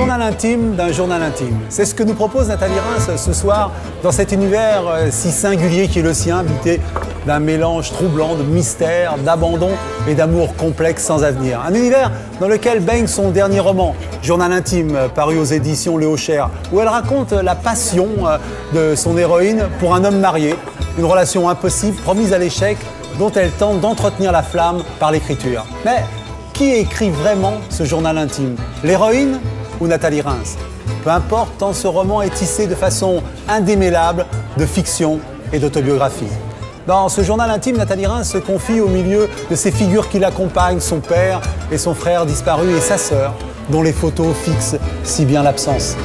journal intime d'un journal intime. C'est ce que nous propose Nathalie Reims ce soir dans cet univers si singulier qui est le sien, habité d'un mélange troublant de mystère, d'abandon et d'amour complexe sans avenir. Un univers dans lequel baigne son dernier roman, Journal intime, paru aux éditions Léo Cher, où elle raconte la passion de son héroïne pour un homme marié, une relation impossible, promise à l'échec, dont elle tente d'entretenir la flamme par l'écriture. Mais qui écrit vraiment ce journal intime? L'héroïne ou Nathalie Reims? Peu importe, tant ce roman est tissé de façon indémêlable de fiction et d'autobiographie. Dans ce journal intime, Nathalie Reims se confie au milieu de ces figures qui l'accompagnent, son père et son frère disparus et sa sœur, dont les photos fixent si bien l'absence.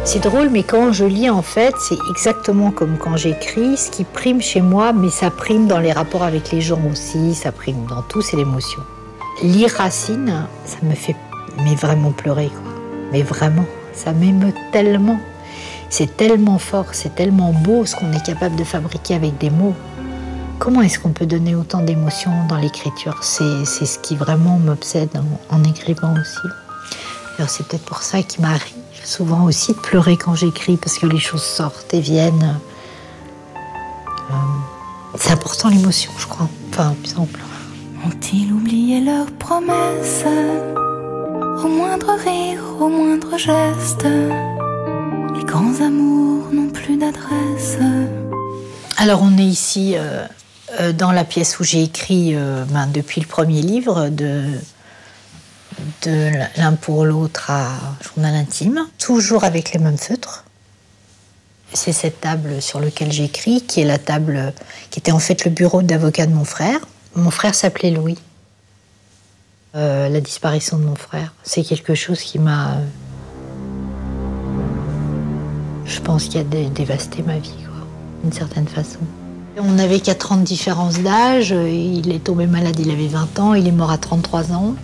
C'est drôle, mais quand je lis, en fait, c'est exactement comme quand j'écris. Ce qui prime chez moi, mais ça prime dans les rapports avec les gens aussi, ça prime dans tout, c'est l'émotion. Lire Racine, ça me fait vraiment pleurer, quoi. Mais vraiment, ça m'émeut tellement. C'est tellement fort, c'est tellement beau ce qu'on est capable de fabriquer avec des mots. Comment est-ce qu'on peut donner autant d'émotions dans l'écriture? C'est ce qui vraiment m'obsède en écrivant aussi. Alors c'est peut-être pour ça qu'il m'arrive souvent aussi de pleurer quand j'écris, parce que les choses sortent et viennent. C'est important l'émotion, je crois. Enfin, plus en plein. Ont-ils oublié leurs promesses? Au moindre rire, au moindre geste, les grands amours n'ont plus d'adresse. Alors on est ici dans la pièce où j'ai écrit depuis le premier livre de l'un pour l'autre à Journal intime, toujours avec les mêmes feutres. C'est cette table sur laquelle j'écris, qui est la table qui était en fait le bureau d'avocat de mon frère. Mon frère s'appelait Louis. La disparition de mon frère, c'est quelque chose qui m'a... je pense qu'il a dévasté ma vie, quoi, d'une certaine façon. On avait 4 ans de différence d'âge, il est tombé malade, il avait 20 ans, il est mort à 33 ans.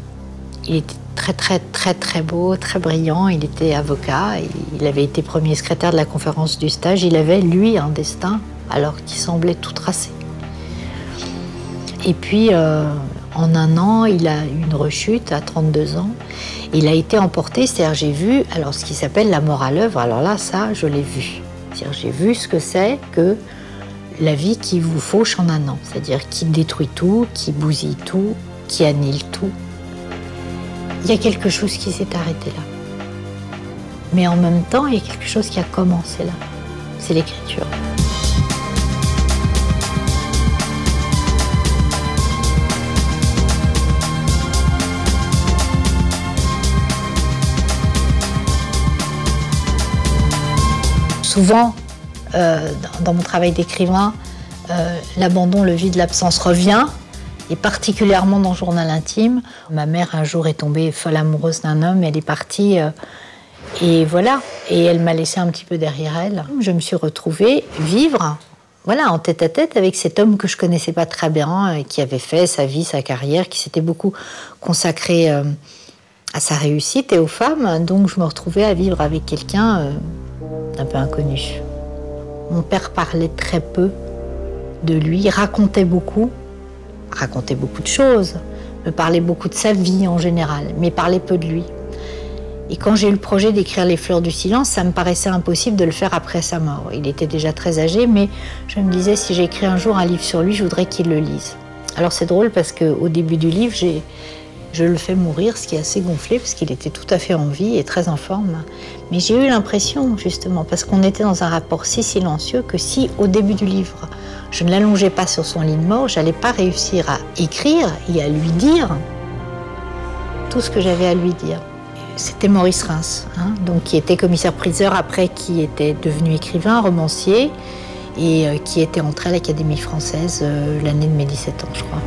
Il était très beau, très brillant, il était avocat, il avait été premier secrétaire de la conférence du stage, il avait, lui, un destin, alors qu'il semblait tout tracé. Et puis, en un an, il a eu une rechute à 32 ans, il a été emporté, c'est-à-dire j'ai vu, alors ce qui s'appelle la mort à l'œuvre, alors là, ça, je l'ai vu. C'est-à-dire j'ai vu ce que c'est que la vie qui vous fauche en un an, c'est-à-dire qui détruit tout, qui bousille tout, qui annule tout. Il y a quelque chose qui s'est arrêté là. Mais en même temps, il y a quelque chose qui a commencé là. C'est l'écriture. Souvent, dans mon travail d'écrivain, l'abandon, le vide, l'absence revient. Et particulièrement dans Journal intime, ma mère un jour est tombée folle amoureuse d'un homme, elle est partie et voilà. Et elle m'a laissé un petit peu derrière elle. Je me suis retrouvée vivre, voilà, en tête-à-tête avec cet homme que je connaissais pas très bien, qui avait fait sa vie, sa carrière, qui s'était beaucoup consacré à sa réussite et aux femmes. Donc je me retrouvais à vivre avec quelqu'un d'un peu inconnu. Mon père parlait très peu de lui, racontait beaucoup de choses, me parlait beaucoup de sa vie en général, mais parlait peu de lui. Et quand j'ai eu le projet d'écrire Les Fleurs du Silence, ça me paraissait impossible de le faire après sa mort. Il était déjà très âgé, mais je me disais, si j'écris un jour un livre sur lui, je voudrais qu'il le lise. Alors c'est drôle parce qu'au début du livre, je le fais mourir, ce qui est assez gonflé, parce qu'il était tout à fait en vie et très en forme. Mais j'ai eu l'impression, justement, parce qu'on était dans un rapport si silencieux, que si, au début du livre, je ne l'allongeais pas sur son lit de mort, j'allais pas réussir à écrire et à lui dire tout ce que j'avais à lui dire. C'était Maurice Reims, donc qui était commissaire-priseur, après qui était devenu écrivain, romancier, et qui était entré à l'Académie française l'année de mes 17 ans, je crois.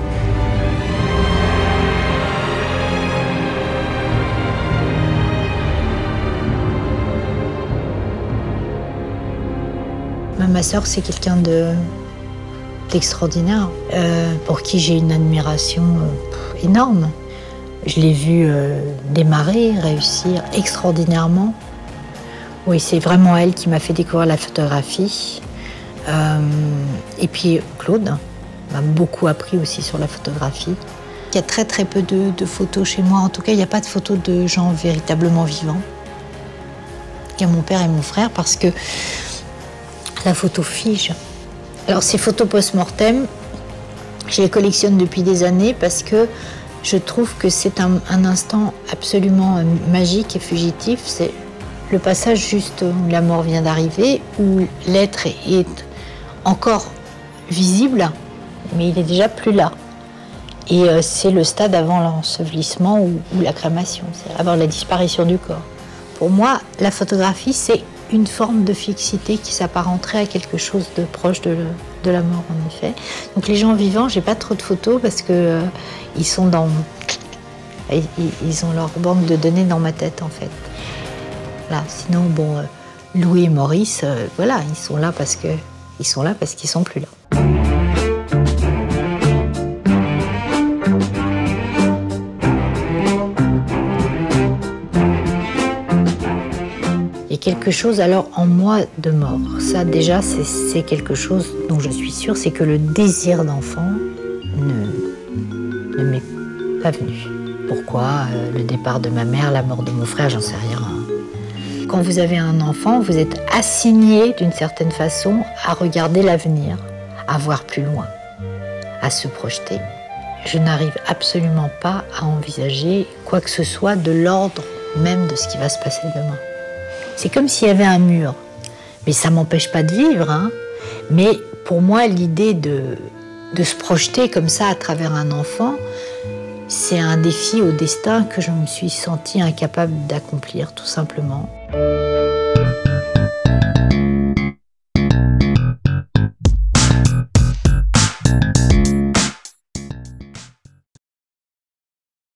Ma sœur, c'est quelqu'un d'extraordinaire, pour qui j'ai une admiration énorme. Je l'ai vue démarrer, réussir extraordinairement. Oui, c'est vraiment elle qui m'a fait découvrir la photographie. Et puis Claude m'a beaucoup appris aussi sur la photographie. Il y a très très peu de photos chez moi. En tout cas, il n'y a pas de photos de gens véritablement vivants. Il y a mon père et mon frère parce que la photo fige. Alors ces photos post-mortem, je les collectionne depuis des années parce que je trouve que c'est un instant absolument magique et fugitif. C'est le passage juste où la mort vient d'arriver, où l'être est encore visible, mais il est déjà plus là. Et c'est le stade avant l'ensevelissement ou la crémation, c'est avant la disparition du corps. Pour moi, la photographie, c'est une forme de fixité qui s'apparenterait à quelque chose de proche de la mort, en effet. Donc les gens vivants, j'ai pas trop de photos parce que ils sont dans... Ils ont leur bande de données dans ma tête, en fait. Là, sinon, bon, Louis et Maurice, voilà, ils sont là parce qu'ils sont plus là. Il y a quelque chose alors en moi de mort. Ça, déjà, c'est quelque chose dont je suis sûre, c'est que le désir d'enfant ne m'est pas venu. Pourquoi le départ de ma mère, la mort de mon frère, j'en sais rien. Quand vous avez un enfant, vous êtes assigné d'une certaine façon à regarder l'avenir, à voir plus loin, à se projeter. Je n'arrive absolument pas à envisager quoi que ce soit de l'ordre même de ce qui va se passer demain. C'est comme s'il y avait un mur. Mais ça ne m'empêche pas de vivre, hein. Mais pour moi, l'idée de se projeter comme ça à travers un enfant, c'est un défi au destin que je me suis sentie incapable d'accomplir, tout simplement.